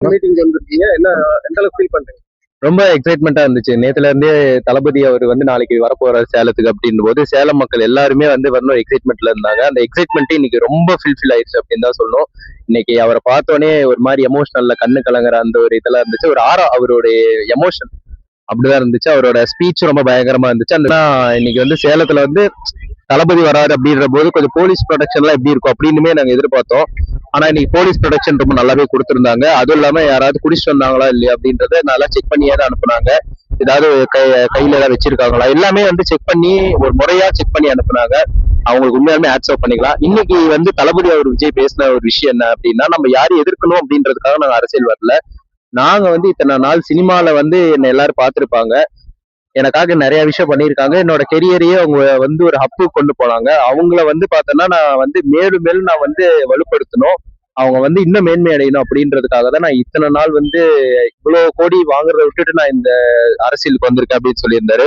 Meeting வந்திருக்கீங்க. எந்த அளவுக்கு ஃபீல் பண்றீங்க? ரொம்ப எக்ஸைட்மெண்டா இருந்துச்சு. நேத்துல இருந்தே தளபதி அவர் வந்து நாளைக்கு வரப்போறாரு சேலத்துக்கு அப்படின்ற போது சேலம் மக்கள் எல்லாருமே வந்து வரணும் எக்ஸைட்மெண்ட்ல இருந்தாங்க. அந்த எக்ஸைட்மெண்ட் இன்னைக்கு ரொம்ப ஃபில்ஃபில் ஆயிடுச்சு அப்படின்னு தான் சொல்லணும். இன்னைக்கு அவரை பார்த்தோன்னே ஒரு மாதிரி எமோஷனல்ல கண்ணு கலங்குற அந்த ஒரு இதெல்லாம் இருந்துச்சு. ஒரு அவருடைய எமோஷன் அப்படிதான் இருந்துச்சு. அவரோட ஸ்பீச் ரொம்ப பயங்கரமா இருந்துச்சு. அந்த இன்னைக்கு வந்து சேலத்துல வந்து தளபதி வராது அப்படின்ற போது கொஞ்சம் போலீஸ் ப்ரொடெக்ஷன் எல்லாம் எப்படி இருக்கும் அப்படின்னுமே நாங்க எதிர்பார்த்தோம். ஆனா இன்னைக்கு போலீஸ் ப்ரொடெக்ஷன் ரொம்ப நல்லாவே கொடுத்திருந்தாங்க. அதுவும் இல்லாம யாராவது குடிச்சிட்டு வந்தாங்களா இல்லையா அப்படின்றத நல்லா செக் பண்ணியே தான் அனுப்புனாங்க. ஏதாவது கையில ஏதாவது வச்சிருக்காங்களா எல்லாமே வந்து செக் பண்ணி ஒரு முறையா செக் பண்ணி அனுப்புனாங்க. அவங்களுக்கு உண்மையாலுமே ஹேட்ஸ் ஆஃப் பண்ணிக்கலாம். இன்னைக்கு வந்து தளபதி அவர் விஜய் பேசின ஒரு விஷயம் என்ன அப்படின்னா, நம்ம யாரும் எதிர்க்கணும் அப்படின்றதுக்காக நாங்க அரசியல் வரல. நாங்க வந்து இத்தனை நாள் சினிமால வந்து என்ன எல்லாரும் பார்த்திருப்பாங்க. எனக்காக நிறைய விஷயம் பண்ணியிருக்காங்க. என்னோட கெரியரையே அவங்க வந்து ஒரு ஹப்புக்கு கொண்டு போனாங்க. அவங்கள வந்து பார்த்தோன்னா, நான் வந்து மேலும் மேலும் நான் வந்து வலுப்படுத்தணும். அவங்க வந்து இன்னும் மேன்மை அடையணும் அப்படின்றதுக்காக தான் நான் இத்தனை நாள் வந்து இவ்வளோ கோடி வாங்குறத விட்டுட்டு நான் இந்த அரசியலுக்கு வந்திருக்கேன் அப்படின்னு சொல்லியிருந்தாரு.